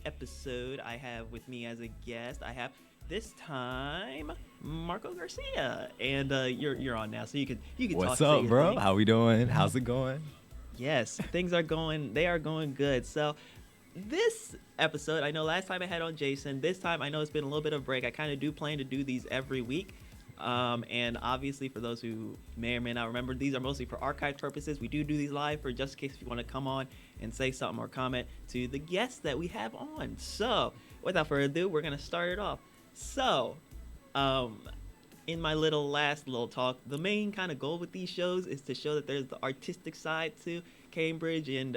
episode, I have with me as a guest, I have this time Marco Garcia, and you're on now, so you can talk, What's say up, your bro? thing. How we doing? How's it going? Yes, things are going. They are going good. So this episode, I know last time I had on Jason. This time I know it's been a little bit of a break. I kind of do plan to do these every week. And obviously, for those who may or may not remember, these are mostly for archive purposes. We do these live for just in case if you want to come on and say something or comment to the guests that we have on. So, without further ado, we're going to start it off. So, um, in my last little talk, the main kind of goal with these shows is to show that there's the artistic side to Cambridge, and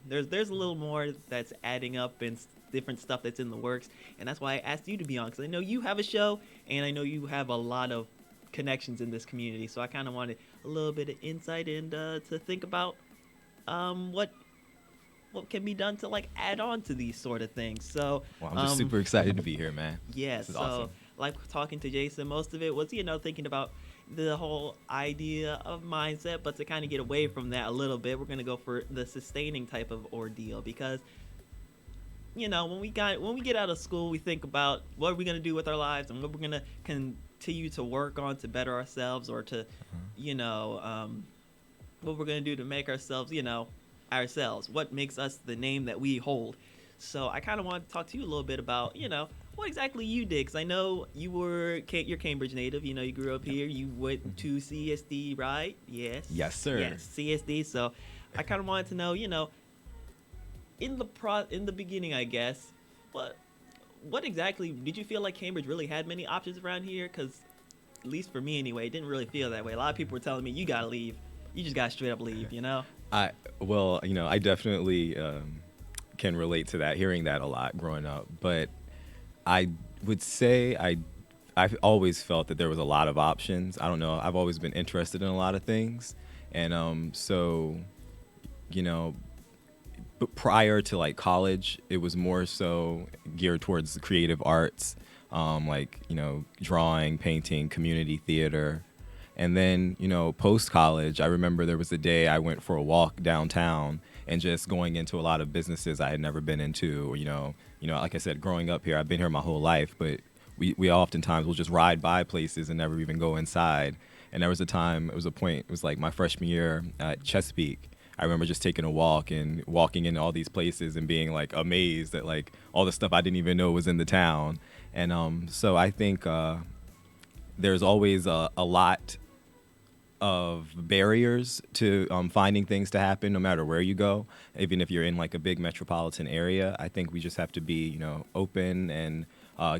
there's a little more that's adding up and different stuff that's in the works, and that's why I asked you to be on because I know you have a show, and I know you have a lot of connections in this community. So I kind of wanted a little bit of insight and to think about what can be done to like add on to these sort of things. So Well, I'm just super excited to be here, man. yeah, This is so awesome. like talking to Jason, most of it was, thinking about the whole idea of mindset, but to kind of get away from that a little bit, we're going to go for the sustaining type of ordeal because when we get out of school, we think about what are we going to do with our lives and what we're going to continue to work on to better ourselves or to, you know, what we're going to do to make ourselves, ourselves, what makes us the name that we hold. So I kind of want to talk to you a little bit about, what exactly you did, because I know you're Cambridge native. You grew up here. You went to CSD, right? Yes. Yes, sir. Yes, CSD. So I kind of wanted to know, in the beginning, I guess, what exactly did you feel like Cambridge really had many options around here? Because at least for me anyway, it didn't really feel that way. A lot of people were telling me you gotta leave. You just gotta straight up leave. I definitely can relate to that, hearing that a lot growing up. But I would say I've always felt that there was a lot of options. I don't know. I've always been interested in a lot of things, and you know, but prior to like college, it was more so geared towards the creative arts, drawing, painting, community theater. And then, post college, I remember there was a day I went for a walk downtown and just going into a lot of businesses I had never been into. Like I said, growing up here, I've been here my whole life, but we oftentimes will just ride by places and never even go inside. And there was a time, it was like my freshman year at Chesapeake. I remember just taking a walk and walking into all these places and being like amazed at like all the stuff I didn't even know was in the town. And so I think there's always a lot of barriers to finding things to happen no matter where you go, even if you're in like a big metropolitan area. I think we just have to be open and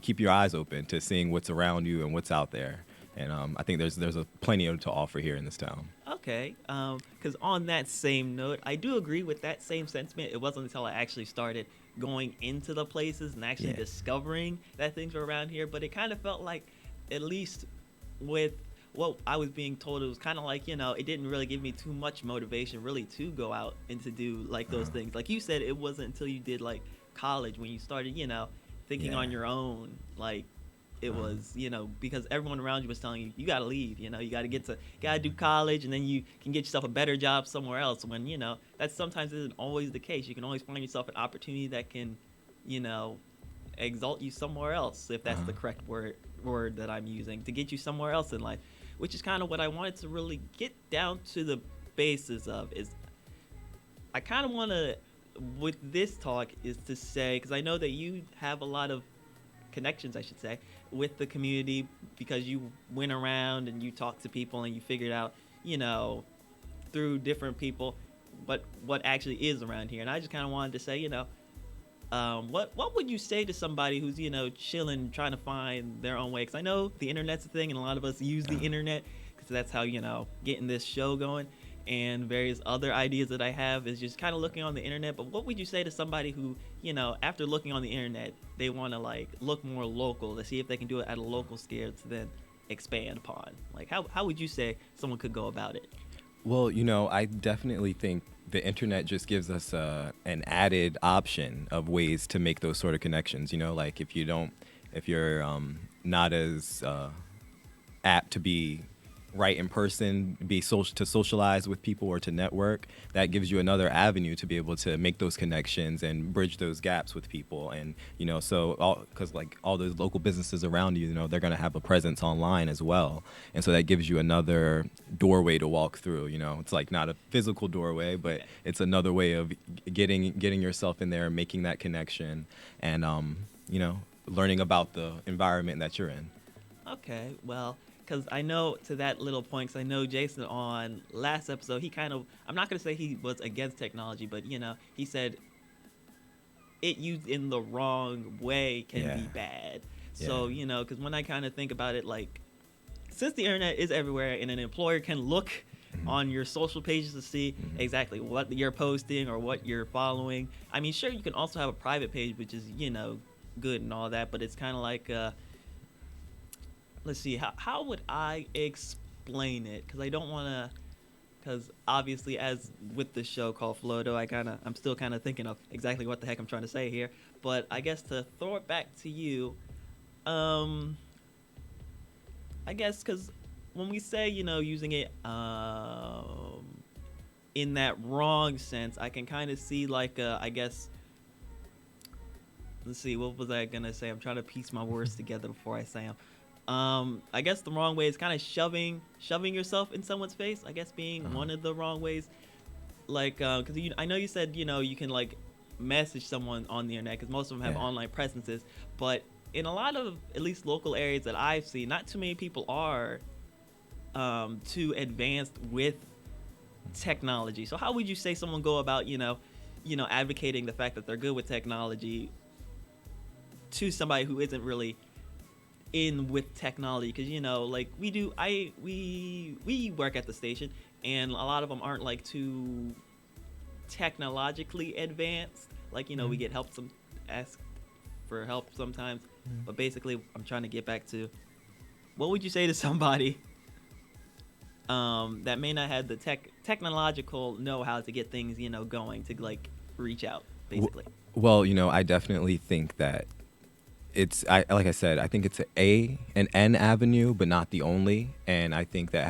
keep your eyes open to seeing what's around you and what's out there. And I think there's a plenty to offer here in this town. Okay, because on that same note, I do agree with that same sentiment. It wasn't until I actually started going into the places and actually Yeah. discovering that things were around here. But it kind of felt like, at least with what I was being told, it was kind of like, it didn't really give me too much motivation really to go out and to do like those things. Like you said, it wasn't until you did like college when you started, thinking Yeah. on your own, like it was, because everyone around you was telling you, you gotta leave, you gotta do college, and then you can get yourself a better job somewhere else. When that sometimes isn't always the case. You can always find yourself an opportunity that can, you know, exalt you somewhere else, if that's the correct word that I'm using, to get you somewhere else in life, which is kind of what I wanted to really get down to the basis of. Is I kind of want to, with this talk, is to say, because I know that you have a lot of connections, I should say, with the community, because you went around and you talked to people and you figured out, through different people, what actually is around here. And I just kind of wanted to say, what would you say to somebody who's chilling, trying to find their own way? Because I know the internet's a thing, and a lot of us use the internet because that's how getting this show going. And various other ideas that I have is just kind of looking on the internet. But what would you say to somebody who, after looking on the internet, they want to like look more local to see if they can do it at a local scale to then expand upon? Like, how would you say someone could go about it? Well, I definitely think the internet just gives us an added option of ways to make those sort of connections. Like if you're not as apt to be write in person, to socialize with people or to network, that gives you another avenue to be able to make those connections and bridge those gaps with people. And so because like all those local businesses around you, they're going to have a presence online as well, and so that gives you another doorway to walk through. It's like not a physical doorway, but it's another way of getting yourself in there, making that connection, and learning about the environment that you're in. Okay, well, because I know to that little point, because I know Jason on last episode, he kind of, I'm not going to say he was against technology, but, he said it used in the wrong way can be bad. So, because when I kind of think about it, like, since the internet is everywhere and an employer can look on your social pages to see exactly what you're posting or what you're following. I mean, sure, you can also have a private page, which is, good and all that, but it's kind of like, let's see, how would I explain it? Because I don't want to, because obviously as with the show called Flodo, I'm still kind of thinking of exactly what the heck I'm trying to say here. But I guess to throw it back to you, I guess because when we say, using it in that wrong sense, I can kind of see like, I guess, let's see, what was I going to say? I'm trying to piece my words together before I say them. I guess the wrong way is kind of shoving yourself in someone's face, I guess being one of the wrong ways. Like, because I know you said, you can like message someone on the internet because most of them have online presences. But in a lot of, at least local areas that I've seen, not too many people are too advanced with technology. So how would you say someone go about, advocating the fact that they're good with technology to somebody who isn't really in with technology? Because like we work at the station and a lot of them aren't like too technologically advanced. Like we get ask for help sometimes, but basically I'm trying to get back to what would you say to somebody that may not have the technological know-how to get things going to like reach out basically. Well, I definitely think that like I said, I think it's an N avenue, but not the only. And I think that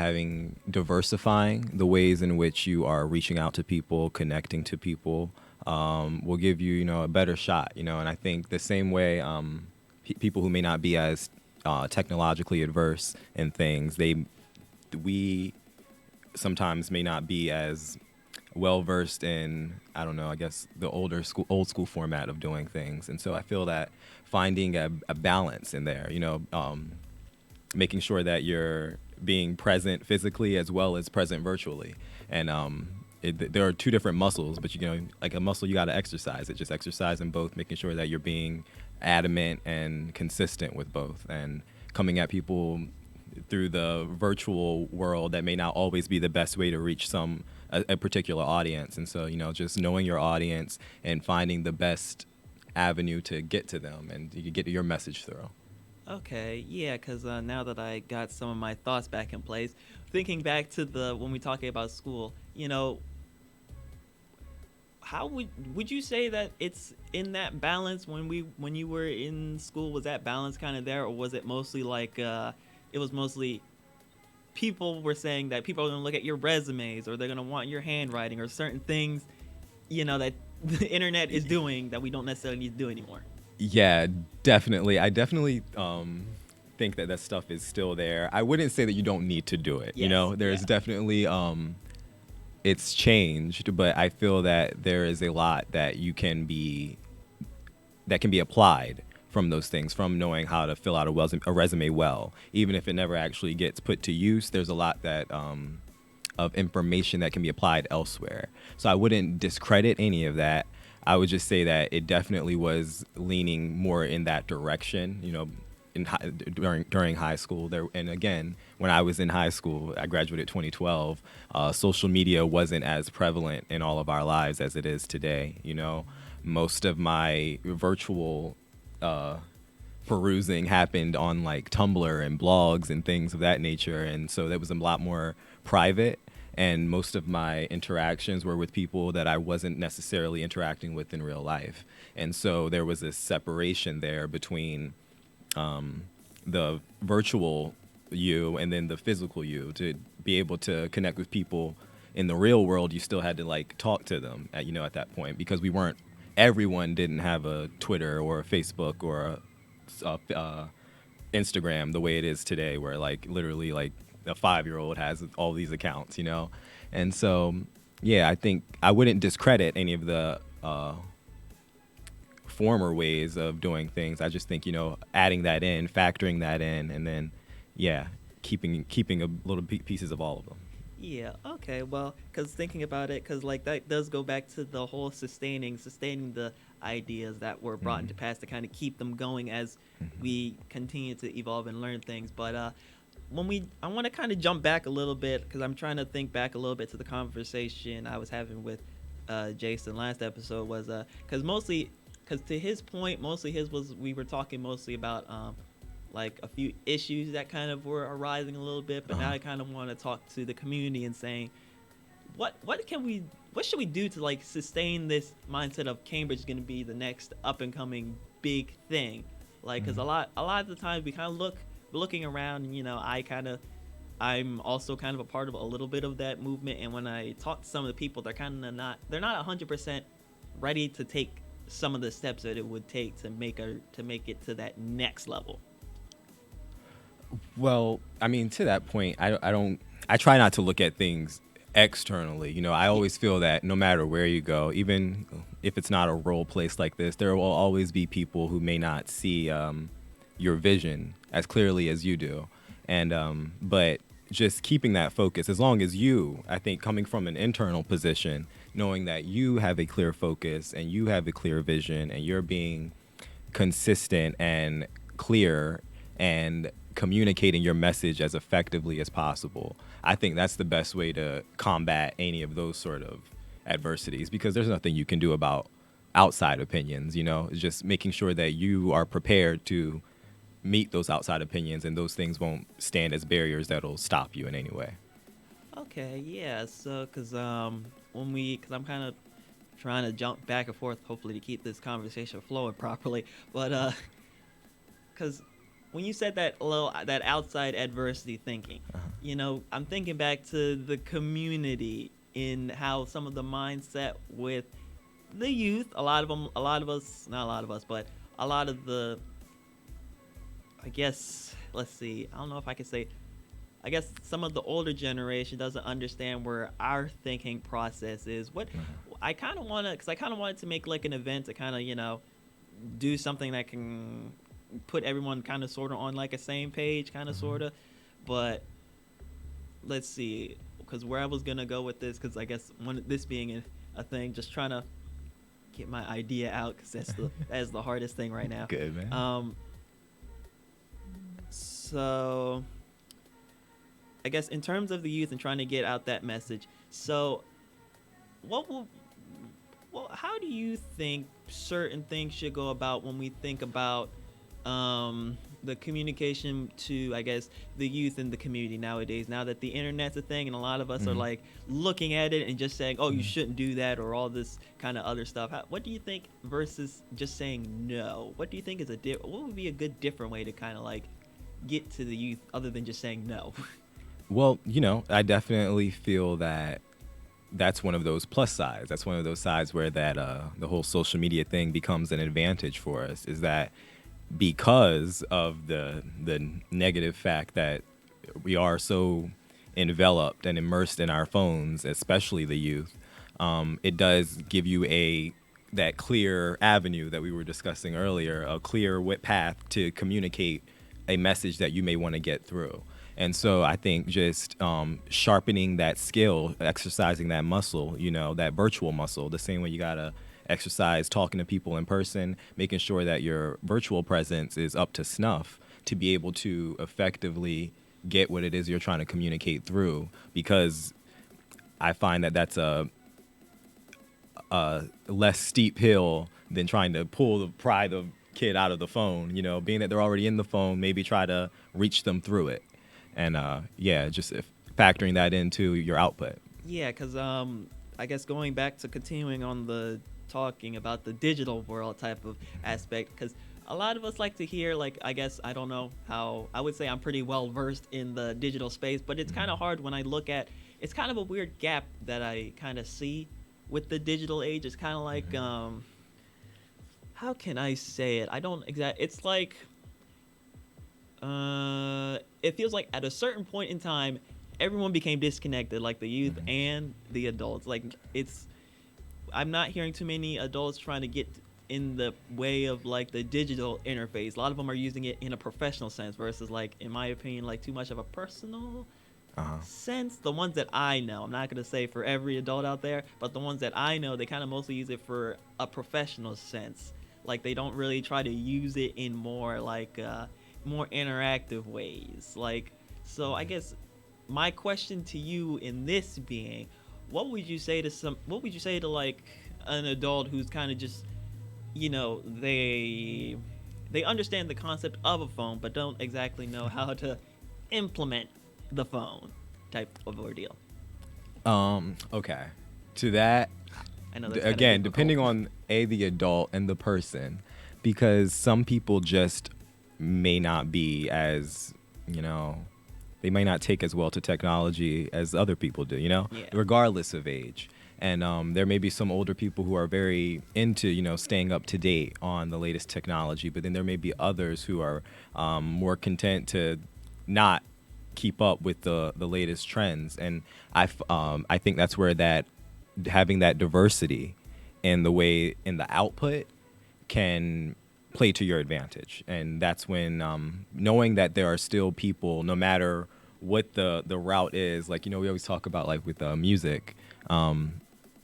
diversifying the ways in which you are reaching out to people, connecting to people, will give you, a better shot, And I think the same way, people who may not be as technologically adverse in things, we sometimes may not be as well versed in, I don't know, I guess the old school format of doing things. And so I feel that finding a balance in there, making sure that you're being present physically as well as present virtually. And there are two different muscles, but like a muscle, you got to exercise it. Just exercise in both, making sure that you're being adamant and consistent with both, and coming at people through the virtual world that may not always be the best way to reach a particular audience. And so, just knowing your audience and finding the best avenue to get to them and you get your message through. Okay, yeah, because now that I got some of my thoughts back in place, thinking back to when we talking about school, how would you say that it's in that balance when you were in school? Was that balance kind of there, or was it mostly like it was mostly people were saying that people are going to look at your resumes or they're going to want your handwriting or certain things, that the internet is doing that we don't necessarily need to do anymore? Yeah, definitely. I definitely think that stuff is still there. I wouldn't say that you don't need to do it. Yes, There's definitely it's changed, but I feel that there is a lot that can be applied from those things, from knowing how to fill out a resume well. Even if it never actually gets put to use, there's a lot that of information that can be applied elsewhere. So I wouldn't discredit any of that. I would just say that it definitely was leaning more in that direction, during high school. And again, when I was in high school, I graduated 2012, social media wasn't as prevalent in all of our lives as it is today. Most of my virtual perusing happened on like Tumblr and blogs and things of that nature. And so that was a lot more private. And most of my interactions were with people that I wasn't necessarily interacting with in real life. And so there was a separation there between the virtual you and then the physical you. To be able to connect with people in the real world, you still had to like talk to them at at that point, because we weren't everyone didn't have a Twitter or a Facebook or a Instagram the way it is today, where like literally like a 5-year-old has all these accounts. And so yeah, I think I wouldn't discredit any of the former ways of doing things. I just think adding that in, factoring that in, and then yeah, keeping a little pieces of all of them. Yeah, okay. Well, because thinking about it, because like that does go back to the whole sustaining the ideas that were brought into pass to kind of keep them going as we continue to evolve and learn things. But I want to kind of jump back a little bit because I'm trying to think back a little bit to the conversation I was having with Jason last episode was because to his point, mostly his was we were talking mostly about like a few issues that kind of were arising a little bit, but now I kind of want to talk to the community and saying what should we do to like sustain this mindset of Cambridge is going to be the next up and coming big thing, like because a lot of the times we kind of looking around and I'm also kind of a part of a little bit of that movement, and when I talk to some of the people, they're not 100% ready to take some of the steps that it would take to make it to that next level. Well, I mean, to that point, I try not to look at things externally. I always feel that no matter where you go, even if it's not a role place like this, there will always be people who may not see your vision as clearly as you do. And but just keeping that focus, as long as I think coming from an internal position, knowing that you have a clear focus and you have a clear vision and you're being consistent and clear and communicating your message as effectively as possible, I think that's the best way to combat any of those sort of adversities, because there's nothing you can do about outside opinions. It's just making sure that you are prepared to meet those outside opinions, and those things won't stand as barriers that'll stop you in any way. Okay, yeah. So, because because I'm kind of trying to jump back and forth, hopefully to keep this conversation flowing properly, but because when you said that outside adversity thinking, I'm thinking back to the community in how some of the mindset with the youth, a lot of us, not a lot of us, but a lot of the, I guess, let's see, I don't know if I could say, I guess some of the older generation doesn't understand where our thinking process is. I kind of wanted to make like an event to kind of, do something that can put everyone kind of sort of on like a same page, kind of sort of. But let's see, because where I was gonna go with this, because I guess this being a thing, just trying to get my idea out, because that's the hardest thing right now. Good, man. So I guess in terms of the youth and trying to get out that message, so how do you think certain things should go about when we think about the communication to, I guess, the youth in the community nowadays, now that the internet's a thing and a lot of us are like looking at it and just saying, oh, you shouldn't do that, or all this kind of other stuff. What do you think versus just saying no? What do you think is what would be a good different way to kind of like get to the youth other than just saying no? Well, I definitely feel that that's one of those plus sides. That's one of those sides where that the whole social media thing becomes an advantage for us, is that because of the negative fact that we are so enveloped and immersed in our phones, especially the youth, it does give you that clear avenue that we were discussing earlier, a clear path to communicate a message that you may want to get through. And so I think just sharpening that skill, exercising that muscle, that virtual muscle, the same way you gotta exercise talking to people in person, making sure that your virtual presence is up to snuff to be able to effectively get what it is you're trying to communicate through. Because I find that that's a less steep hill than trying to pry the kid out of the phone, being that they're already in the phone, maybe try to reach them through it. And just factoring that into your output. Yeah, because I guess going back to continuing on the talking about the digital world type of aspect, because a lot of us like to hear, like, I guess, I don't know how, I would say I'm pretty well versed in the digital space, but it's kind of hard when I look at, it's kind of a weird gap that I kind of see with the digital age. It's kind of like, how can I say it? I don't exact. It's like, it feels like at a certain point in time, everyone became disconnected, like the youth and the adults. Like, it's, I'm not hearing too many adults trying to get in the way of like the digital interface. A lot of them are using it in a professional sense versus, like, in my opinion, like too much of a personal Uh-huh. sense. The ones that I know, I'm not going to say for every adult out there, but the ones that I know, they kind of mostly use it for a professional sense. Like, they don't really try to use it in more like more interactive ways. Like, so I guess my question to you in this being, what would you say to like an adult who's kind of just, they understand the concept of a phone but don't exactly know how to implement the phone type of ordeal? Okay. To that, I know that's kind of again, difficult. depending on the adult and the person, because some people just may not be as, you know, they may not take as well to technology as other people do, Yeah. regardless of age. And there may be some older people who are very into, staying up to date on the latest technology, but then there may be others who are more content to not keep up with the latest trends. And I think that's where that having that diversity in the way in the output can play to your advantage. And that's when knowing that there are still people, no matter what the route is, like, we always talk about, like, with music,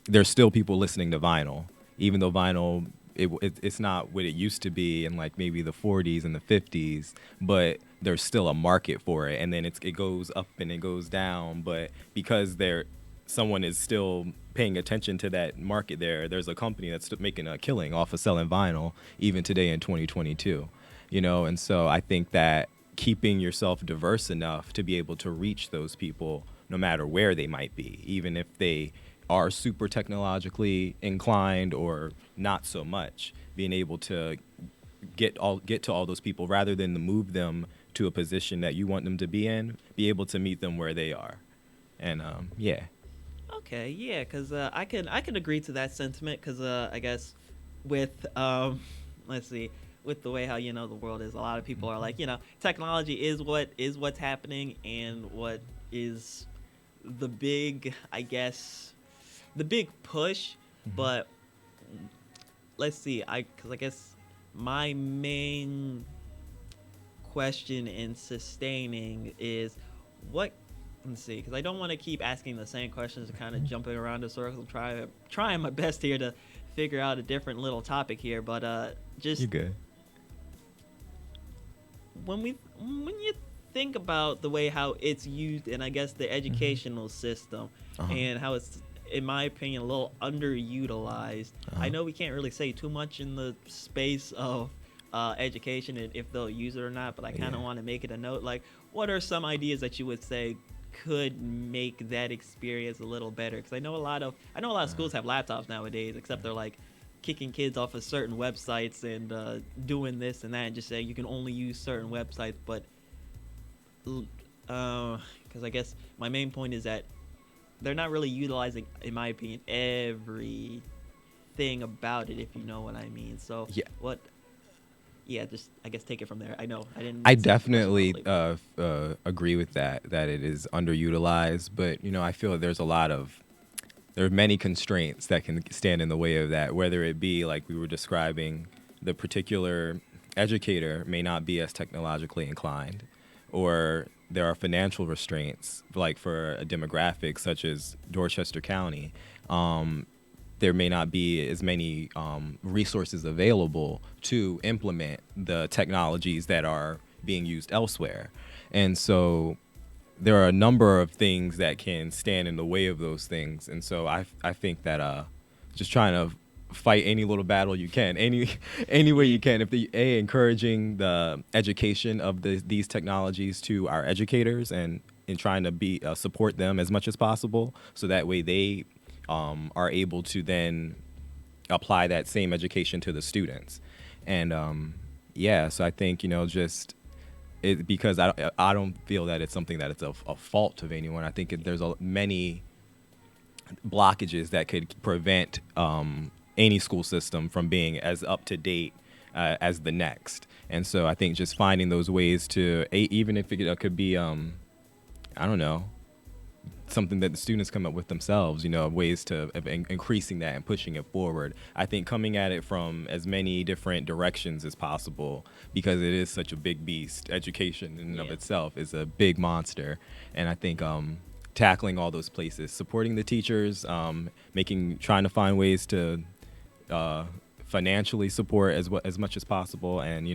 there's still people listening to vinyl, even though vinyl, it's not what it used to be in, like, maybe the 40s and the 50s, but there's still a market for it. And then it goes up and it goes down, but because someone is still paying attention to that market, there's a company that's making a killing off of selling vinyl even today in 2022. And so I think that keeping yourself diverse enough to be able to reach those people no matter where they might be, even if they are super technologically inclined or not so much, being able to get to all those people rather than to move them to a position that you want them to be in, be able to meet them where they are. And yeah. Okay, yeah, because I can agree to that sentiment, because I guess with let's see, with the way how the world is, a lot of people are like, technology is what's happening, and what is the big, I guess, the big push. But let's see, because I guess my main question in sustaining is what, let's see, because I don't want to keep asking the same questions and kind of jumping around in circles. Trying my best here to figure out a different little topic here, but just You good? when you think about the way how it's used, and I guess the educational system, Uh-huh. and how it's, in my opinion, a little underutilized. Uh-huh. I know we can't really say too much in the space of education and if they'll use it or not, but I kind of Yeah. want to make it a note. Like, what are some ideas that you would say could make that experience a little better? Because I know a lot of schools have laptops nowadays, except they're like kicking kids off of certain websites and doing this and that, and just saying you can only use certain websites. But because I guess my main point is that they're not really utilizing, in my opinion, everything about it, if you know what I mean. So Yeah. what? Yeah, just I guess take it from there. I know I didn't. I say the question definitely properly. agree with that it is underutilized, but I feel there are many constraints that can stand in the way of that, whether it be like we were describing, the particular educator may not be as technologically inclined, or there are financial restraints, like for a demographic such as Dorchester County. There may not be as many resources available to implement the technologies that are being used elsewhere. And so there are a number of things that can stand in the way of those things. And so I think that just trying to fight any little battle you can, any way you can. If encouraging the education of these technologies to our educators, and in trying to be support them as much as possible, so that way they are able to then apply that same education to the students. And yeah, so I think, just because I don't feel that it's something that it's a fault of anyone. I think there's many blockages that could prevent any school system from being as up to date as the next. And so I think just finding those ways to, even if it could be, I don't know, something that the students come up with themselves, ways of increasing that and pushing it forward. I think coming at it from as many different directions as possible, because it is such a big beast. Education in and of itself is a big monster. And I think tackling all those places, supporting the teachers, trying to find ways to financially support as much as possible, and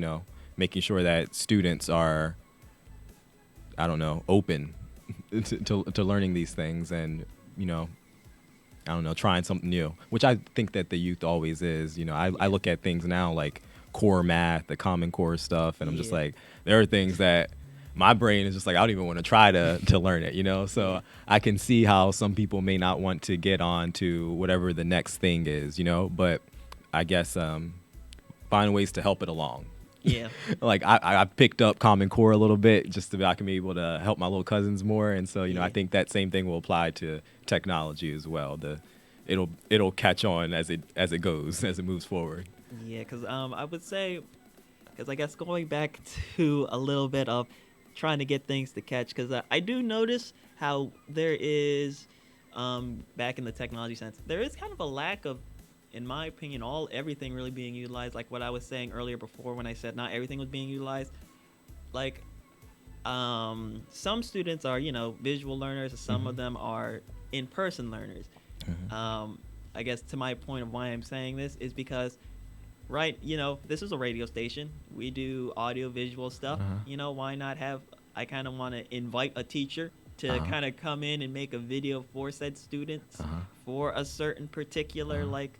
making sure that students are, I don't know, open to learning these things, and I don't know, trying something new, which I think that the youth always is. I look at things now like core math, the Common Core stuff, and I'm just like, there are things that my brain is just like, I don't even want to try to learn it, so I can see how some people may not want to get on to whatever the next thing is, but I guess find ways to help it along. Yeah. Like I picked up Common Core a little bit just so I can be able to help my little cousins more, and so I think that same thing will apply to technology as well. It'll catch on as it goes, as it moves forward. Yeah, because I would say, because I guess going back to a little bit of trying to get things to catch, because I do notice how there is, back in the technology sense, there is kind of a lack of, in my opinion, everything really being utilized. Like what I was saying earlier before when I said not everything was being utilized. Like, some students are, visual learners. Some of them are in-person learners. I guess to my point of why I'm saying this is because, right, this is a radio station. We do audio visual stuff. Why not I kind of want to invite a teacher to kind of come in and make a video for said students for a certain particular, like,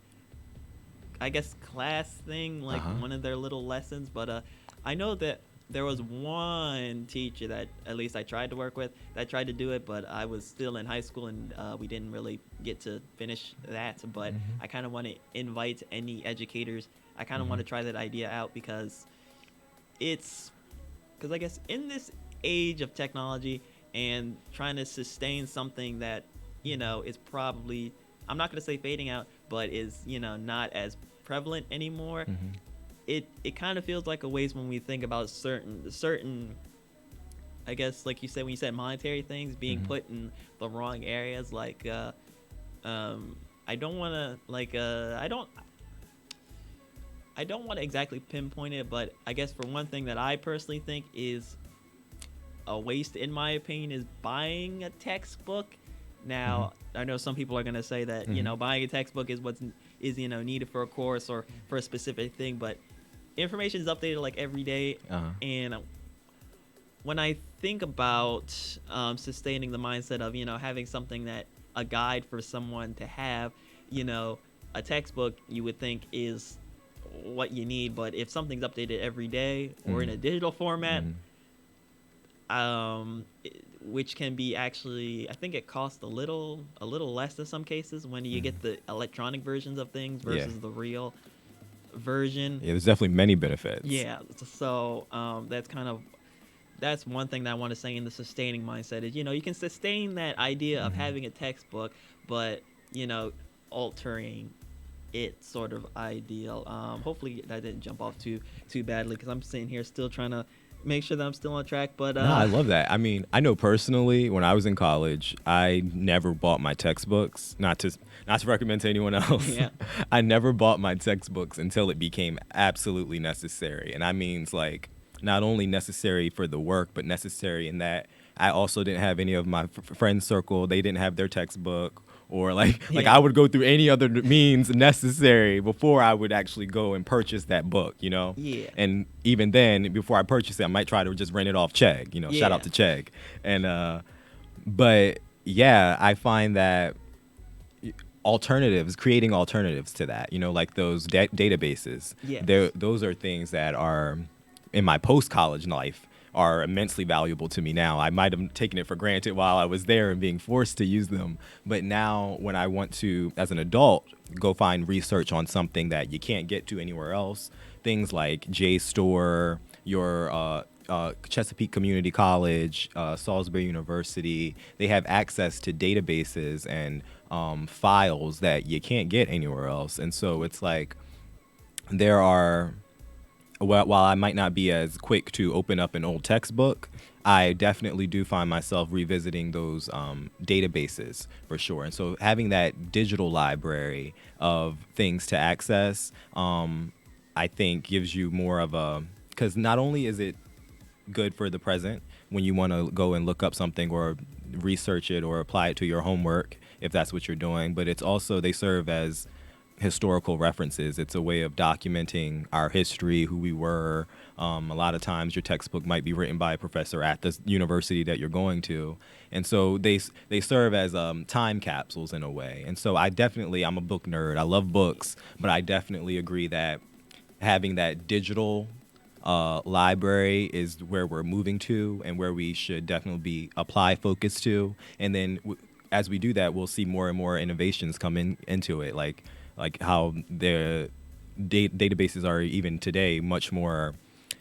I guess, class thing, like one of their little lessons. But I know that there was one teacher that at least I tried to work with that tried to do it, but I was still in high school, and we didn't really get to finish that. But I kind of want to invite any educators. I kind of want to try that idea out, because I guess in this age of technology and trying to sustain something that, is probably, I'm not going to say fading out, but is, not as prevalent anymore. It kind of feels like a waste when we think about certain, I guess, like you said, when you said monetary things being put in the wrong areas. Like, I don't want to, like, I don't want to exactly pinpoint it, but I guess for one thing that I personally think is a waste, in my opinion, is buying a textbook. Now, I know some people are going to say that, buying a textbook is needed for a course or for a specific thing, but information is updated like every day. And when I think about sustaining the mindset of, having something that a guide for someone to have, a textbook you would think is what you need, but if something's updated every day or in a digital format, which can be actually, I think it costs a little less in some cases when you get the electronic versions of things versus the real version. Yeah, there's definitely many benefits. Yeah, so that's one thing that I want to say in the sustaining mindset is, you can sustain that idea of having a textbook, but, altering it sort of ideal. Hopefully that didn't jump off too badly, because I'm sitting here still trying to make sure that I'm still on track. But no, I love that. I mean, I know personally, when I was in college, I never bought my textbooks. Not to recommend to anyone else. Yeah. I never bought my textbooks until it became absolutely necessary. And that means, like, not only necessary for the work, but necessary in that I also didn't have any of my friends circle. They didn't have their textbook. Or like I would go through any other means necessary before I would actually go and purchase that book, Yeah. And even then, before I purchase it, I might try to just rent it off Chegg, Shout out to Chegg. And but yeah, I find that creating alternatives to that, like those databases. Yes. Those are things that are in my post-college life are immensely valuable to me now. I might have taken it for granted while I was there and being forced to use them. But now, when I want to, as an adult, go find research on something that you can't get to anywhere else, things like JSTOR, your Chesapeake Community College, Salisbury University, they have access to databases and files that you can't get anywhere else. And so it's like there are, while I might not be as quick to open up an old textbook, I definitely do find myself revisiting those databases for sure. And so having that digital library of things to access, I think gives you more of a, because not only is it good for the present when you want to go and look up something or research it or apply it to your homework, if that's what you're doing, but it's also, they serve as historical references. It's a way of documenting our history, who we were. A lot of times your textbook might be written by a professor at the university that you're going to. And so they serve as time capsules in a way. And so I'm a book nerd. I love books, but I definitely agree that having that digital library is where we're moving to and where we should definitely be apply focus to. And then as we do that, we'll see more and more innovations come into it, like how the databases are even today much more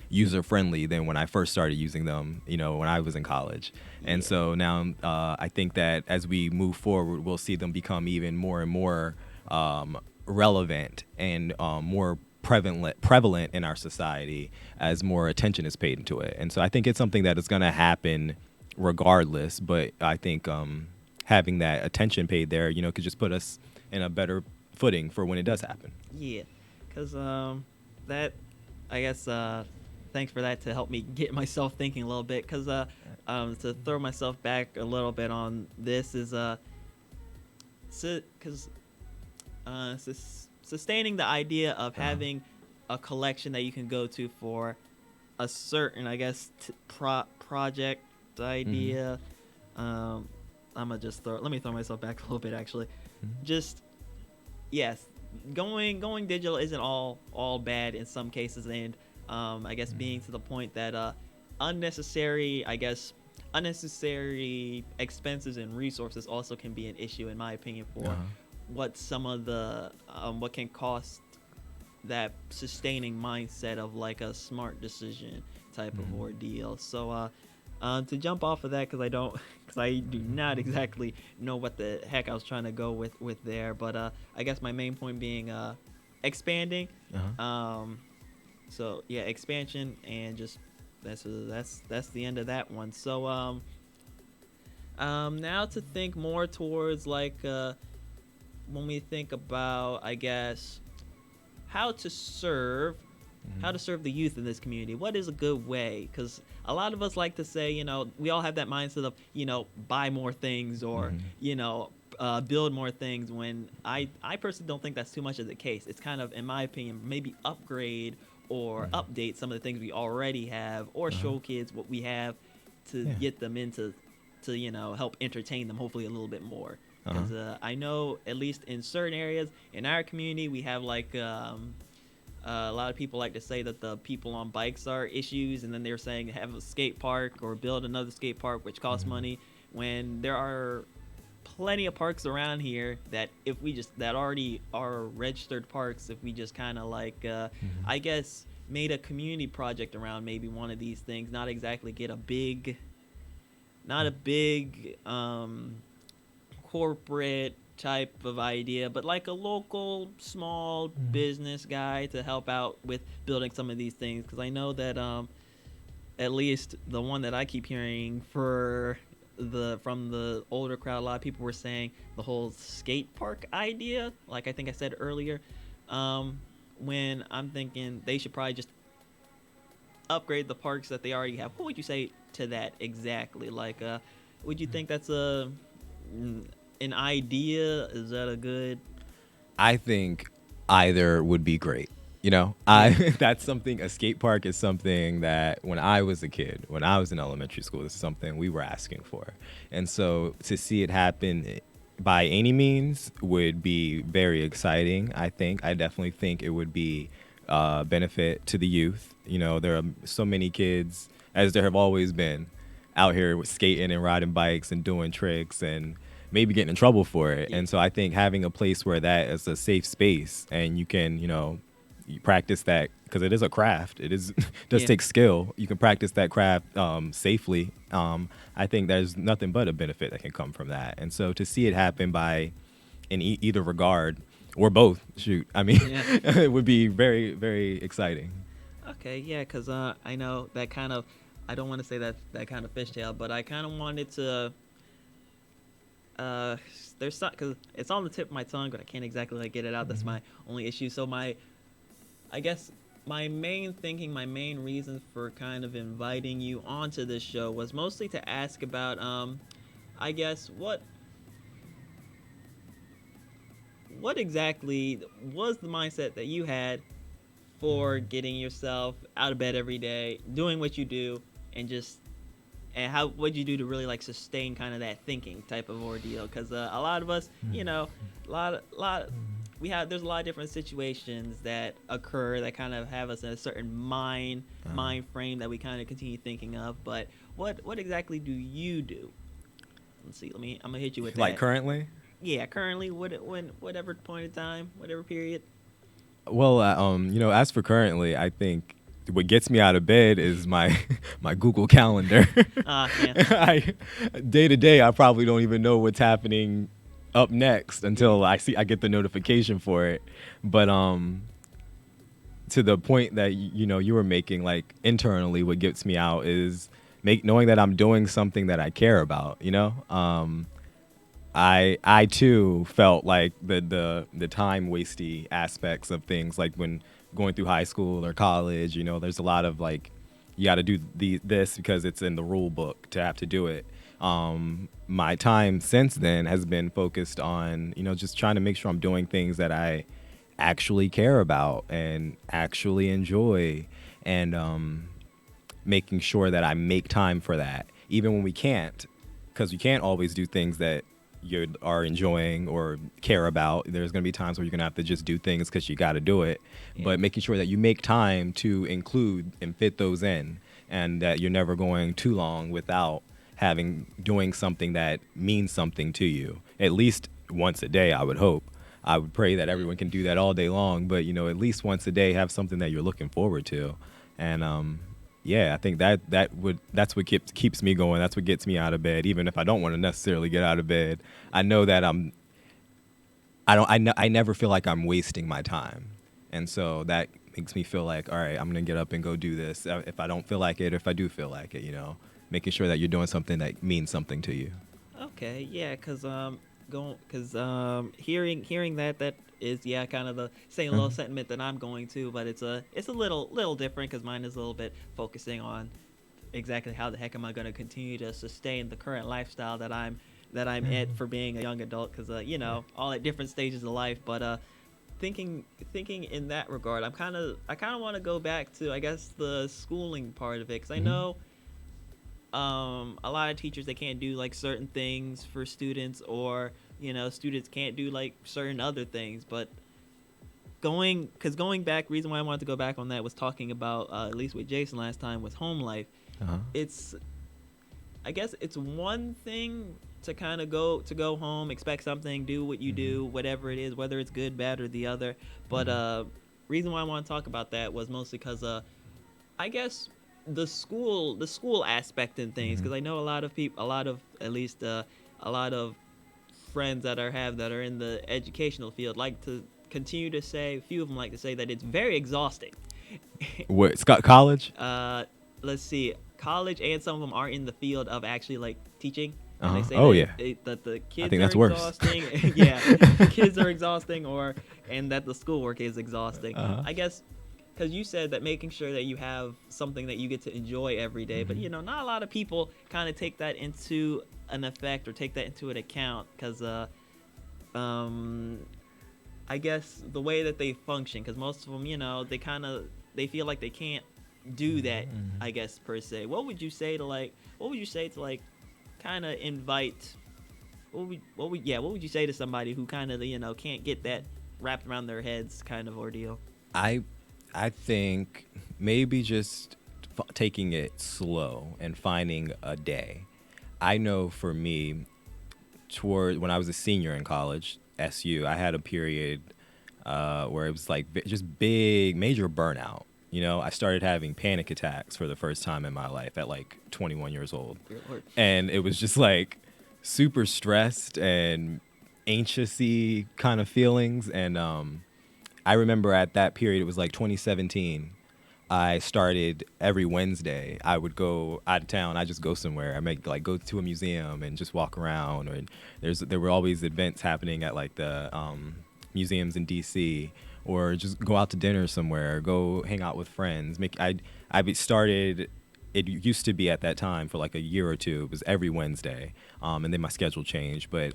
user friendly than when I first started using them, when I was in college. And so now I think that as we move forward, we'll see them become even more and more relevant and more prevalent in our society as more attention is paid into it. And so I think it's something that is going to happen regardless, but I think having that attention paid there, could just put us in a better footing for when it does happen. Yeah, because that, I guess, thanks for that to help me get myself thinking a little bit. Because to throw myself back a little bit on this is sustaining the idea of having a collection that you can go to for a certain, I guess, project idea. Let me throw myself back a little bit, actually. Just, yes, going digital isn't all bad in some cases, and I guess being to the point that unnecessary expenses and resources also can be an issue, in my opinion, for what some of the what can cost that sustaining mindset of like a smart decision type of ordeal. So to jump off of that, because I do not exactly know what the heck I was trying to go with there, but I guess my main point being expanding. So yeah, expansion, and just that's the end of that one. So now to think more towards like when we think about, I guess, how to serve the youth in this community. What is a good way? Because a lot of us like to say, we all have that mindset of, buy more things or, build more things, when I personally don't think that's too much of the case. It's kind of, in my opinion, maybe upgrade or update some of the things we already have, or show kids what we have to get them into, to, help entertain them hopefully a little bit more. Because I know, at least in certain areas in our community, we have like a lot of people like to say that the people on bikes are issues, and then they're saying have a skate park or build another skate park, which costs money, when there are plenty of parks around here that that already are registered parks, if we just kind of like I guess made a community project around maybe one of these things, not exactly get a big corporate type of idea, but like a local small business guy to help out with building some of these things. Because I know that at least the one that I keep hearing from the older crowd, a lot of people were saying the whole skate park idea, like I think I said earlier, when I'm thinking they should probably just upgrade the parks that they already have. What would you say to that exactly? Like would you think that's an idea? Is that a good? I think either would be great. That's something, a skate park is something that when I was a kid, when I was in elementary school, this is something we were asking for. And so to see it happen by any means would be very exciting. I definitely think it would be benefit to the youth. You know, there are so many kids, as there have always been, out here with skating and riding bikes and doing tricks and maybe getting in trouble for it. Yeah. And so I think having a place where that is a safe space and you can, you know, you practice that because it is a craft. It is does Yeah. take skill. You can practice that craft safely. I think there's nothing but a benefit that can come from that. And so to see it happen by in either regard or both, shoot, I mean, Yeah. it would be very, very exciting. Okay, yeah, because I know that kind of, I don't want to say that kind of fishtail, but I kind of wanted to, uh, there's some, because it's on the tip of my tongue, but I can't exactly like get it out. That's my only issue. So I guess my main thinking, my main reason for kind of inviting you onto this show was mostly to ask about, I guess what exactly was the mindset that you had for getting yourself out of bed every day, doing what you do, and just and how what'd you do to really like sustain kind of that thinking type of ordeal? Because a lot of us, you know, a lot we have there's a lot of different situations that occur that kind of have us in a certain mind frame that we kind of continue thinking of. But what exactly do you do? Let's see. I'm gonna hit you with that. Like currently? Yeah, currently, whatever point in time, whatever period. Well, you know, as for currently, I think what gets me out of bed is my my Google Calendar. Yeah. I day to day, I probably don't even know what's happening up next until I get the notification for it. But to the point that you know you were making, like internally, what gets me out is knowing that I'm doing something that I care about. You know, I too felt like the time wasty aspects of things, like when going through high school or college. You know, there's a lot of like you got to do this because it's in the rule book to have to do it. My time since then has been focused on, you know, just trying to make sure I'm doing things that I actually care about and actually enjoy, and making sure that I make time for that, even when we can't, because you can't always do things that you are enjoying or care about. There's going to be times where you're going to have to just do things because you got to do it. Yeah. But making sure that you make time to include and fit those in, and that you're never going too long without doing something that means something to you, at least once a day, I would hope. I would pray that everyone can do that all day long, but you know, at least once a day, have something that you're looking forward to. And yeah, I think that's what keeps me going. That's what gets me out of bed, even if I don't want to necessarily get out of bed. I know that I never feel like I'm wasting my time, and so that makes me feel like, all right, I'm gonna get up and go do this. If I don't feel like it, or if I do feel like it, you know, making sure that you're doing something that means something to you. Okay, yeah, hearing that is, yeah, kind of the same little sentiment that I'm going to, but it's a little different because mine is a little bit focusing on exactly how the heck am I going to continue to sustain the current lifestyle that I'm at for being a young adult, because you know, all at different stages of life. But thinking in that regard, I kind of want to go back to, I guess, the schooling part of it, because I know a lot of teachers, they can't do like certain things for students, or you know, students can't do like certain other things. But going back, reason why I wanted to go back on that was talking about, at least with Jason last time, was home life. It's, I guess it's one thing to kind of go home, expect something, do what you do, whatever it is, whether it's good, bad, or the other. But reason why I want to talk about that was mostly because I guess the school aspect in things, because I know a lot of people, at least a lot of friends that are in the educational field like to continue to say, a few of them like to say that it's very exhausting. What, Scott, college? Let's see, college, and some of them are in the field of actually like teaching. And they say that the kids think are that's worse. exhausting. Yeah, kids are exhausting, and that the schoolwork is exhausting. I guess because you said that making sure that you have something that you get to enjoy every day, but you know, not a lot of people kind of take that into an effect or take that into an account, because I guess the way that they function, because most of them, you know, they feel like they can't do that, I guess, per se. What would you say to kind of invite, what would you say to somebody who kind of, you know, can't get that wrapped around their heads kind of ordeal? I I think maybe just taking it slow and finding a day. I know for me, toward when I was a senior in college, SU, I had a period where it was like just big, major burnout. You know, I started having panic attacks for the first time in my life at like 21 years old. Dear Lord. And it was just like super stressed and anxiousy kind of feelings. And I remember at that period, it was like 2017. I started every Wednesday. I would go out of town. I just go somewhere. I make like go to a museum and just walk around. Or there were always events happening at like the museums in DC, or just go out to dinner somewhere. Go hang out with friends. I started. It used to be at that time for like a year or two. It was every Wednesday, and then my schedule changed. But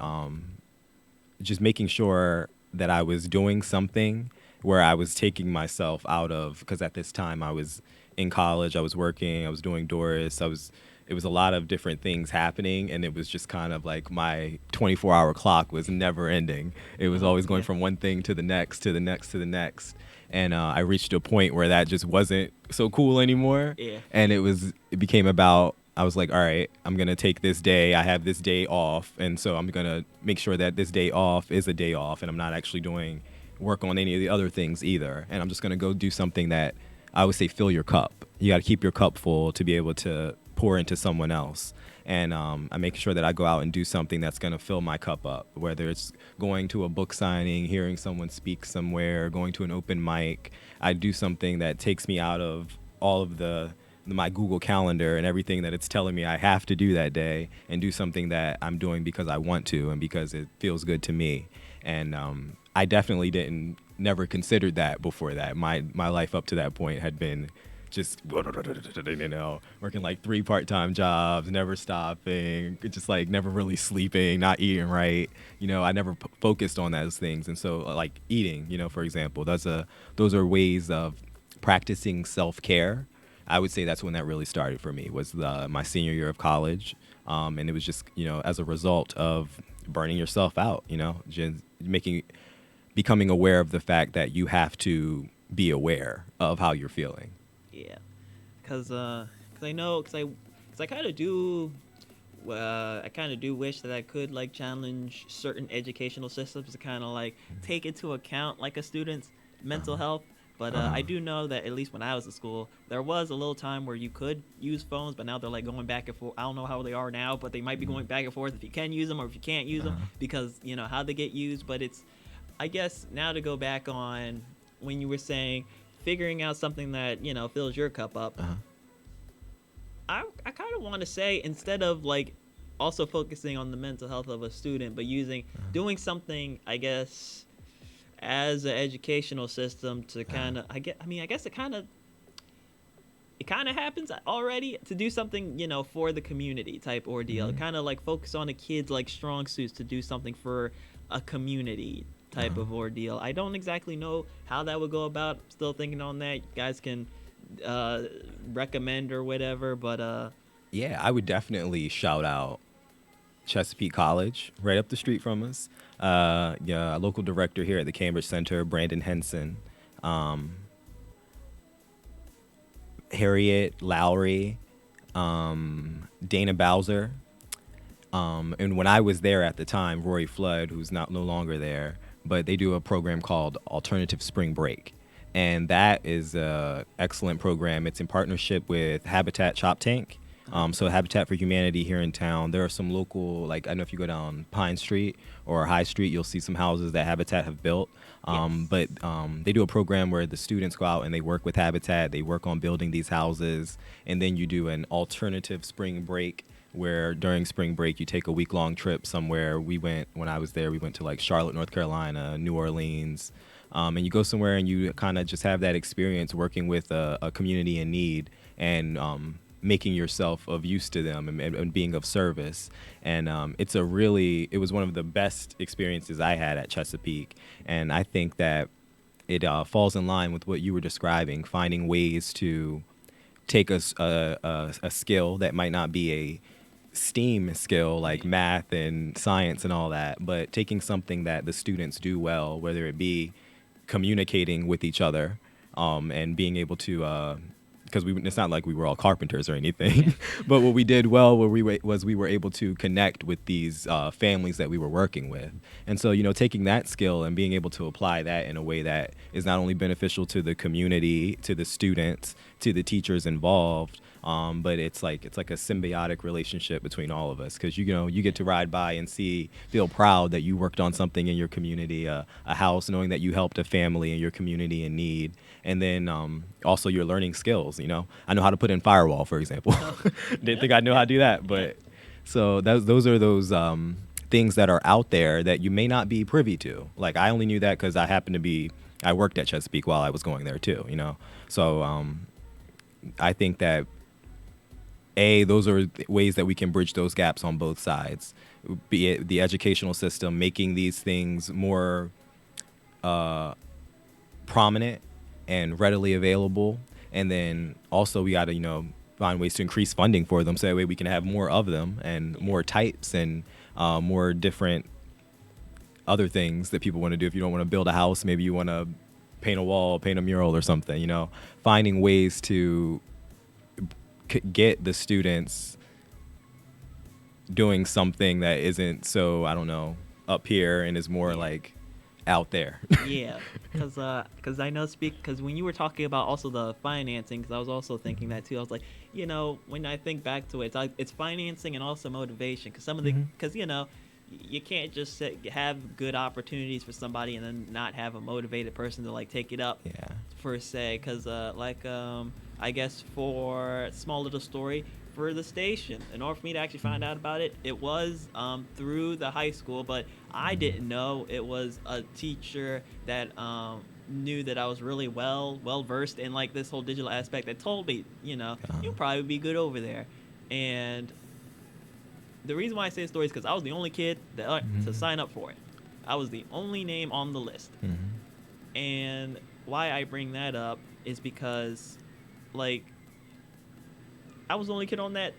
just making sure that I was doing something where I was taking myself out of, because at this time I was in college, I was working, I was doing Doris, it was a lot of different things happening, and it was just kind of like my 24-hour clock was never ending. It was always going from one thing to the next, to the next, to the next. And I reached a point where that just wasn't so cool anymore. Yeah. And it became about, I was like, all right, I'm going to take this day. I have this day off. And so I'm going to make sure that this day off is a day off, and I'm not actually doing work on any of the other things either. And I'm just going to go do something that I would say fill your cup. You got to keep your cup full to be able to pour into someone else. And I make sure that I go out and do something that's going to fill my cup up, whether it's going to a book signing, hearing someone speak somewhere, going to an open mic. I do something that takes me out of all of my Google Calendar and everything that it's telling me I have to do that day, and do something that I'm doing because I want to and because it feels good to me. And I definitely never considered that before that. My life up to that point had been just, you know, working like 3 part-time jobs, never stopping, just like never really sleeping, not eating right. You know, I never focused on those things. And so like eating, you know, for example, those are ways of practicing self-care. I would say that's when that really started for me, was my senior year of college. And it was just, you know, as a result of burning yourself out, you know, just becoming aware of the fact that you have to be aware of how you're feeling. Yeah, cause I kind of do. I kind of do wish that I could like challenge certain educational systems to kind of like take into account like a student's mental health. But I do know that at least when I was at school, there was a little time where you could use phones, but now they're like going back and forth. I don't know how they are now, but they might be going back and forth if you can use them or if you can't use them, because you know how they get used. But it's, I guess now to go back on when you were saying figuring out something that, you know, fills your cup up. I kind of want to say, instead of like also focusing on the mental health of a student, but doing something, I guess, as an educational system to kind of, I guess it kind of happens already, to do something, you know, for the community type ordeal. Kind of like focus on the kids like strong suits, to do something for a community type of ordeal. I don't exactly know how that would go about. Still thinking on that. You guys can recommend or whatever, but Yeah, I would definitely shout out Chesapeake College, right up the street from us. Yeah, a local director here at the Cambridge Center, Brandon Henson, Harriet Lowry, Dana Bowser. And when I was there at the time, Rory Flood, who's no longer there, but they do a program called Alternative Spring Break. And that is an excellent program. It's in partnership with Habitat Chop Tank. So Habitat for Humanity here in town. There are some local, like, I don't know if you go down Pine Street or High Street, you'll see some houses that Habitat have built. But they do a program where the students go out and they work with Habitat. They work on building these houses. And then you do an alternative spring break, where during spring break you take a week-long trip somewhere. When I was there, we went to like Charlotte, North Carolina, New Orleans. And you go somewhere and you kind of just have that experience working with a community in need, and making yourself of use to them, and being of service. And it was one of the best experiences I had at Chesapeake. And I think that it falls in line with what you were describing, finding ways to take a skill that might not be a STEAM skill like math and science and all that, but taking something that the students do well, whether it be communicating with each other, and being able to because it's not like we were all carpenters or anything, but what we did well was we were able to connect with these families that we were working with. And so, taking that skill and being able to apply that in a way that is not only beneficial to the community, to the students, to the teachers involved, but it's like a symbiotic relationship between all of us, because you get to ride by and feel proud that you worked on something in your community, a house, knowing that you helped a family in your community in need, and then also you're learning skills. I know how to put in firewall, for example. Didn't think I knew how to do that, but so those are those things that are out there that you may not be privy to. Like, I only knew that because I worked at Chesapeake while I was going there too. So I think that those are ways that we can bridge those gaps on both sides, be it the educational system making these things more prominent and readily available, and then also we got to find ways to increase funding for them so that way we can have more of them and more types and more different other things that people want to do. If you don't want to build a house, maybe you want to paint a wall, paint a mural or something. Finding ways to get the students doing something that isn't so, I don't know, up here and is more like out there. Yeah, because I know because when you were talking about also the financing, because I was also thinking that too. I was like, when I think back to it, it's financing and also motivation. Because because you can't just have good opportunities for somebody and then not have a motivated person to take it up. Yeah. Per se, because I guess for small little story, for the station, in order for me to actually find out about it, it was through the high school, but I didn't know it was a teacher that knew that I was really well versed in this whole digital aspect, that told me, you'll probably be good over there. And the reason why I say the story is because I was the only kid to sign up for it. I was the only name on the list. And why I bring that up is because I was the only kid on that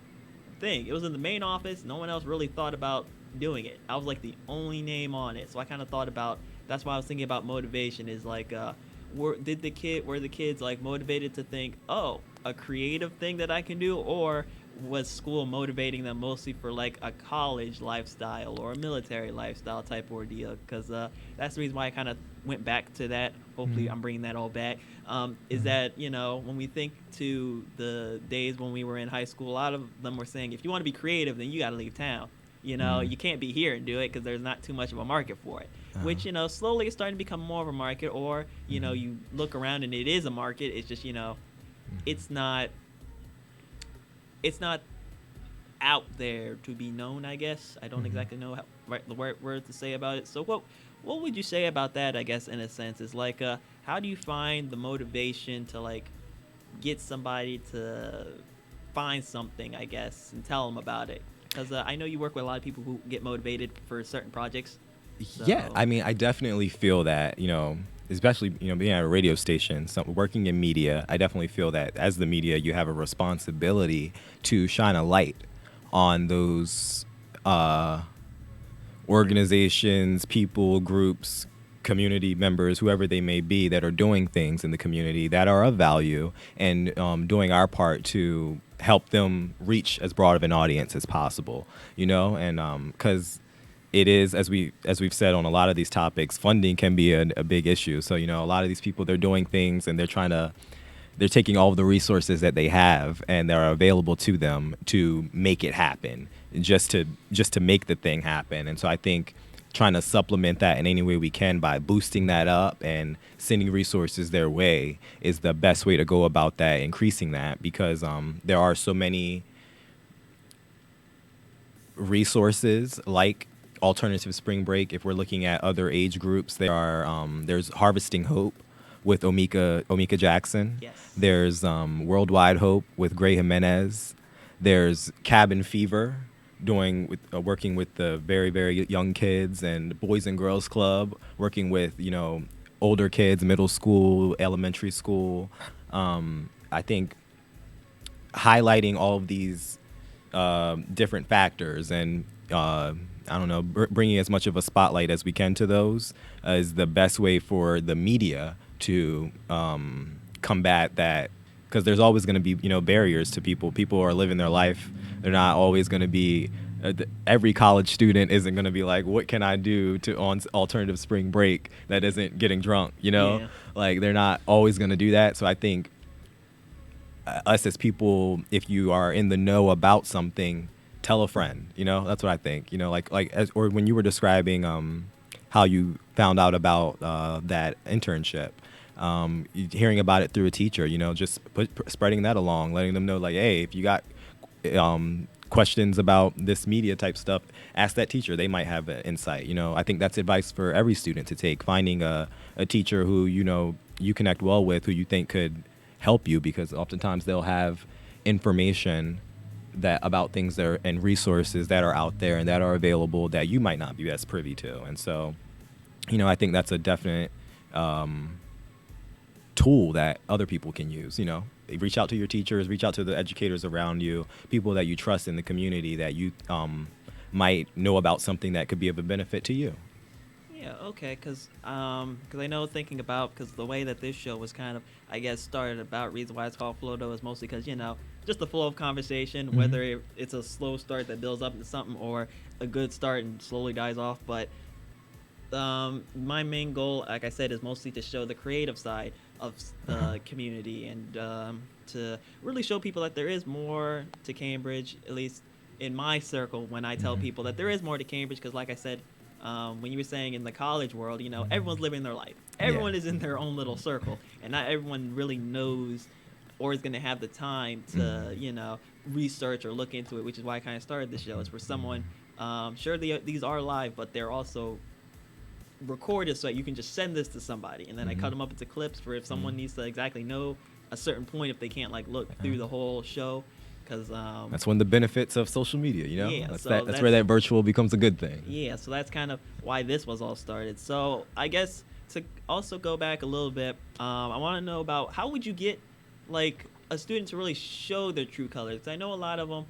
thing. It was in the main office. No one else really thought about doing it. I was the only name on it. So I kind of thought about, that's why I was thinking about motivation is were the kids motivated to think, oh, a creative thing that I can do, or was school motivating them mostly for a college lifestyle or a military lifestyle type ordeal? Because that's the reason why I kind of went back to that. Hopefully I'm bringing that all back. Is that, when we think to the days when we were in high school, a lot of them were saying, if you want to be creative, then you got to leave town. You can't be here and do it because there's not too much of a market for it. Which, slowly is starting to become more of a market, or, you look around and it is a market. It's just, it's not out there to be known, I guess. I don't exactly know the word to say about it. So what would you say about that, I guess, in a sense? Is how do you find the motivation to get somebody to find something, I guess, and tell them about it? Because I know you work with a lot of people who get motivated for certain projects. So. Yeah, I mean, I definitely feel that, especially, being at a radio station, working in media, I definitely feel that as the media, you have a responsibility to shine a light on those organizations, people, groups, community members, whoever they may be, that are doing things in the community that are of value, and doing our part to help them reach as broad of an audience as possible, and because it is, as we've said on a lot of these topics, funding can be a big issue. So, a lot of these people, they're doing things and they're taking all of the resources that they have and that are available to them to make it happen, just to make the thing happen. And so I think trying to supplement that in any way we can by boosting that up and sending resources their way is the best way to go about that, increasing that, because there are so many resources like Alternative Spring Break. If we're looking at other age groups, there's Harvesting Hope with Omika Jackson. Yes. There's Worldwide Hope with Gray Jimenez. There's Cabin Fever, working with the very, very young kids, and Boys and Girls Club, working with older kids, middle school, elementary school. I think highlighting all of these different factors and bringing as much of a spotlight as we can to those is the best way for the media to combat that, because there's always going to be, barriers to people. People are living their life. They're not always going to be. Every college student isn't going to be like, what can I do to on alternative spring break that isn't getting drunk? Yeah. Like they're not always going to do that. So I think us as people, if you are in the know about something, tell a friend. That's what I think. Or when you were describing how you found out about that internship, hearing about it through a teacher, just spreading that along, letting them know, like, hey, if you got questions about this media type stuff, ask that teacher. They might have an insight. I think that's advice for every student to take, finding a teacher who you connect well with, who you think could help you, because oftentimes they'll have information that about things that are, and resources that are out there and that are available that you might not be as privy to. And so I think that's a definite tool that other people can use. Reach out to your teachers, reach out to the educators around you, people that you trust in the community that you might know about something that could be of a benefit to you. Yeah, okay, because I know, thinking about, because the way that this show was kind of, I guess, started about, reason why it's called Flow is mostly because, just the flow of conversation, Mm-hmm. whether it's a slow start that builds up into something or a good start and slowly dies off. But my main goal, like I said, is mostly to show the creative side of the community, and to really show people that there is more to Cambridge, at least in my circle, when I tell people that there is more to Cambridge. Because like I said, when you were saying in the college world, everyone's living their life. Everyone is in their own little circle, and not everyone really knows or is going to have the time to, research or look into it, which is why I kind of started the show. Is for someone, sure, these are live, but they're also recorded so that you can just send this to somebody, and then I cut them up into clips for if someone needs to exactly know a certain point, if they can't look through the whole show, because that's one of the benefits of social media. Yeah, that's so that's where that virtual becomes a good thing. Yeah, so that's kind of why this was all started. So I guess to also go back a little bit, I want to know about how would you get a student to really show their true colors? 'Cause I know a lot of them,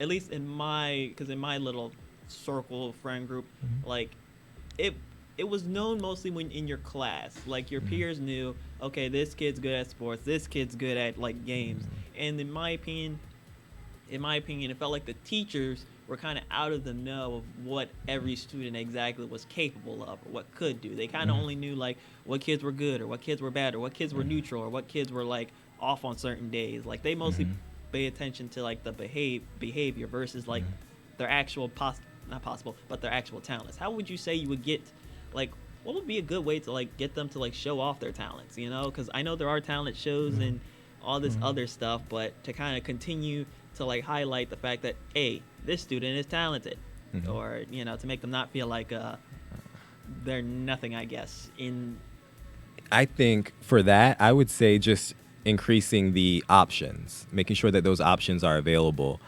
at least in my little circle friend group, it was known mostly when in your class, your peers knew, okay, this kid's good at sports, this kid's good at games, and in my opinion, it felt like the teachers were kind of out of the know of what every student exactly was capable of or what could do. They kind of only knew what kids were good or what kids were bad or what kids were neutral or what kids were off on certain days. They mostly pay attention to the behavior versus their actual not possible, but their actual talents. How would you say you would get what would be a good way to get them to show off their talents? Because I know there are talent shows and all this other stuff, but to kind of continue to highlight the fact that, hey, this student is talented, or to make them not feel like they're nothing, I guess. I think for that, I would say just increasing the options, making sure that those options are available.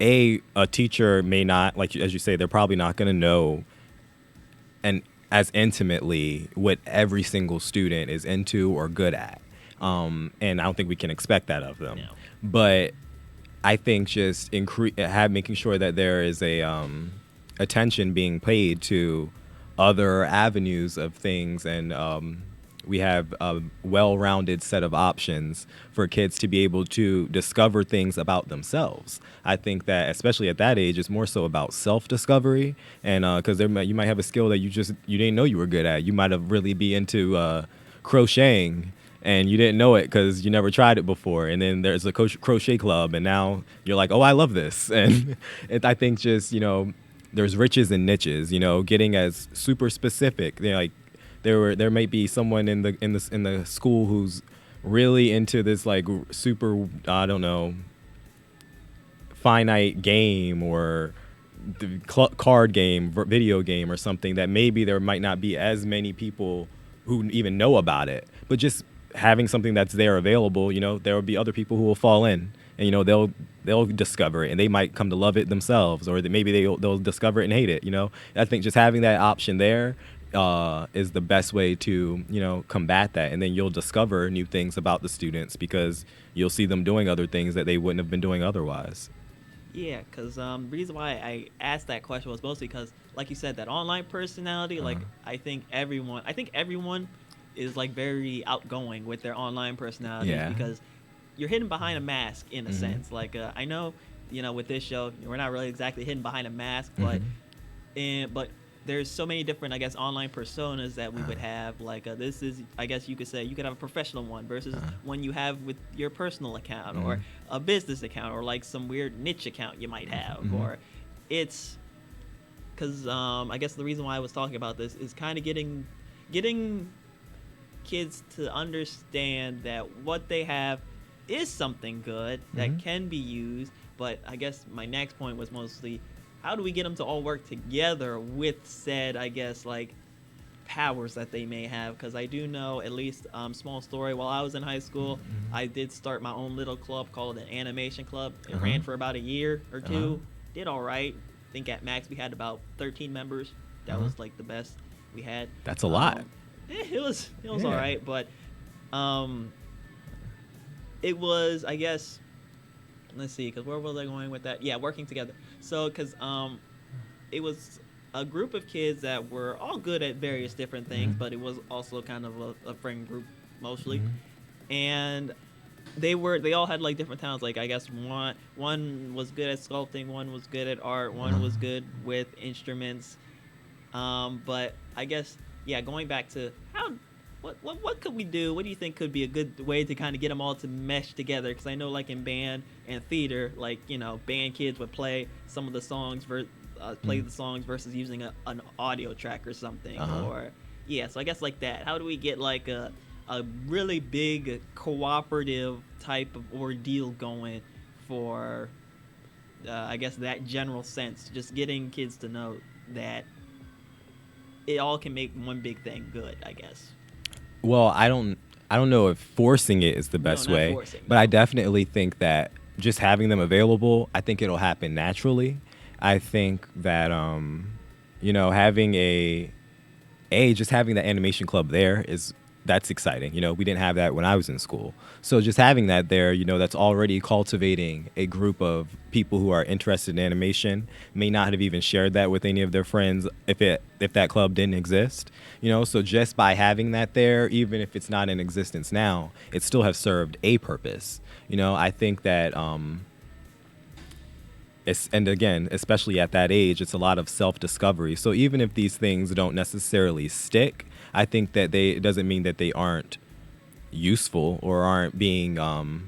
A teacher may not, as you say, they're probably not going to know and as intimately what every single student is into or good at. And I don't think we can expect that of them. No. But I think just making sure that there is a attention being paid to other avenues of things, and we have a well-rounded set of options for kids to be able to discover things about themselves. I think that especially at that age, it's more so about self-discovery, and because you might have a skill that you didn't know you were good at. You might have really be into crocheting, and you didn't know it because you never tried it before. And then there's a crochet club, and now you're like, oh, I love this. And I think just there's riches and niches. Getting as super specific. There might be someone in the school who's really into this super, I don't know, finite game or the card game, video game or something that maybe there might not be as many people who even know about it. But just having something that's there available, there will be other people who will fall in, and they'll discover it, and they might come to love it themselves, or maybe they'll discover it and hate it. I think just having that option there is the best way to combat that, and then you'll discover new things about the students because you'll see them doing other things that they wouldn't have been doing otherwise. Yeah, because the reason why I asked that question was mostly because, like you said, that online personality. I think everyone is like very outgoing with their online personalities Yeah. because you're hidden behind a mask in a Mhm. sense. Like I know, with this show, we're not really exactly hidden behind a mask, Mhm. but there's so many different, I guess, online personas that we would Uh-huh. have. Like this is, I guess you could say, you could have a professional one versus Uh-huh. one you have with your personal account or Mhm. a business account or like some weird niche account you might have. Mhm. Or it's because I guess the reason why I was talking about this is kind of getting kids to understand that what they have is something good that Mhm. can be used. But I guess my next point was mostly how do we get them to all work together with said, I guess, like powers that they may have? Because I do know, at least small story, while I was in high school, Mhm. I did start my own little club called an animation club. It Uh-huh. ran for about a year or Uh-huh. two. Did all right. I think at max we had about 13 members. That Uh-huh. was like the best we had. That's a lot. It was Yeah. all right, but um, it was, I guess, let's see, because where was I going with that? Yeah, working together. So because it was a group of kids that were all good at various different things, Mhm. but it was also kind of a friend group mostly, Mhm. and they all had like different talents. Like I guess one was good at sculpting, one was good at art, one was good with instruments. But I guess, yeah, going back to how what could we do? What do you think could be a good way to kind of get them all to mesh together? Because I know, like in band and theater, like band kids would play some of the songs play the songs versus using an audio track or something. Uh-huh. Or yeah, so I guess like that. How do we get like a really big cooperative type of ordeal going for I guess that general sense, just getting kids to know that it all can make one big thing good, I guess. Well, I don't know if forcing it is the No, best not way, forcing, but I no. definitely think that just having them available, I think it'll happen naturally. I think that having just having the animation club there is that's exciting. We didn't have that when I was in school. So just having that there, that's already cultivating a group of people who are interested in animation, may not have even shared that with any of their friends if that club didn't exist. So just by having that there, even if it's not in existence now, it still has served a purpose. I think that and again, especially at that age, it's a lot of self-discovery. So even if these things don't necessarily stick, I think that it doesn't mean that they aren't useful or aren't being of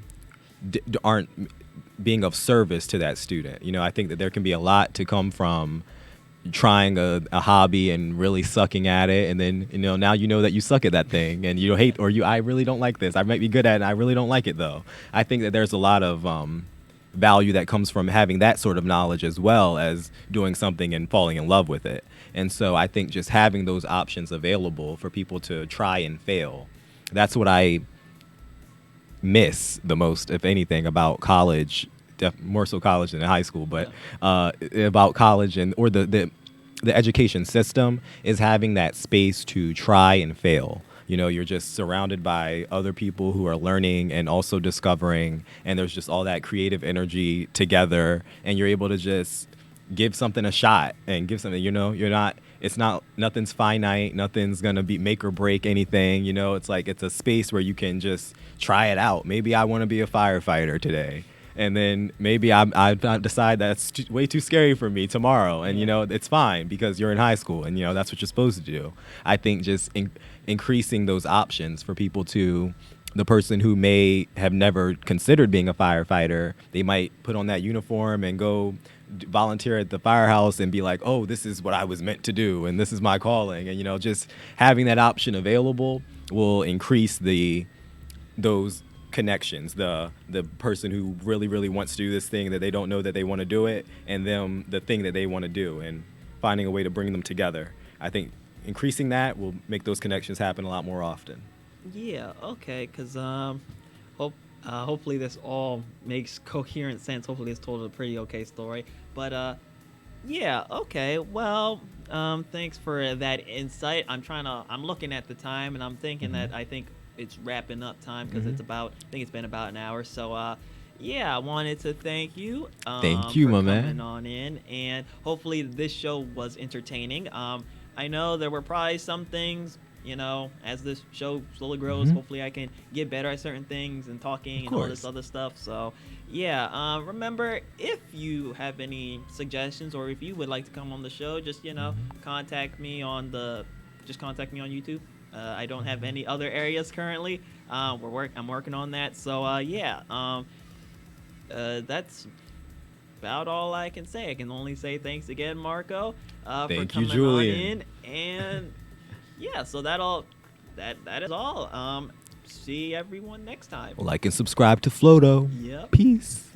service to that student. I think that there can be a lot to come from trying a hobby and really sucking at it, and then now that you suck at that thing and you hate, or I really don't like this. I might be good at it, I really don't like it though. I think that there's a lot of value that comes from having that sort of knowledge as well as doing something and falling in love with it. And so I think just having those options available for people to try and fail, that's what I miss the most, if anything, about college. More so college than high school, but about college or the education system is having that space to try and fail. You're just surrounded by other people who are learning and also discovering, and there's just all that creative energy together, and you're able to just give something a shot and give something. Nothing's finite, nothing's gonna be make or break anything. It's like it's a space where you can just try it out. Maybe I want to be a firefighter today, and then maybe I decide that's way too scary for me tomorrow, and it's fine because you're in high school and that's what you're supposed to do. I think just increasing those options for people to the person who may have never considered being a firefighter, they might put on that uniform and go volunteer at the firehouse and be like, oh, this is what I was meant to do and this is my calling. And just having that option available will increase those connections, the person who really, really wants to do this thing that they don't know that they want to do it, and them the thing that they want to do, and finding a way to bring them together. I think increasing that will make those connections happen a lot more often. Yeah, okay, because hopefully this all makes coherent sense. Hopefully this told a pretty okay story. But yeah, okay. Well, thanks for that insight. I'm looking at the time and I'm thinking that I think it's wrapping up time because I think it's been about an hour. So yeah, I wanted to thank you Thank you, for my coming man. on in, and hopefully this show was entertaining. I know there were probably some things as this show slowly grows, hopefully I can get better at certain things and talking and all this course. other stuff. So, yeah, remember, if you have any suggestions or if you would like to come on the show, just, contact me on YouTube. I don't have any other areas currently. I'm working on that. So, yeah, that's about all I can say. I can only say thanks again, Marco, for Thank you, coming Julian. on in. And yeah, so that is all. See everyone next time. Like and subscribe to Floto. Yep. Peace.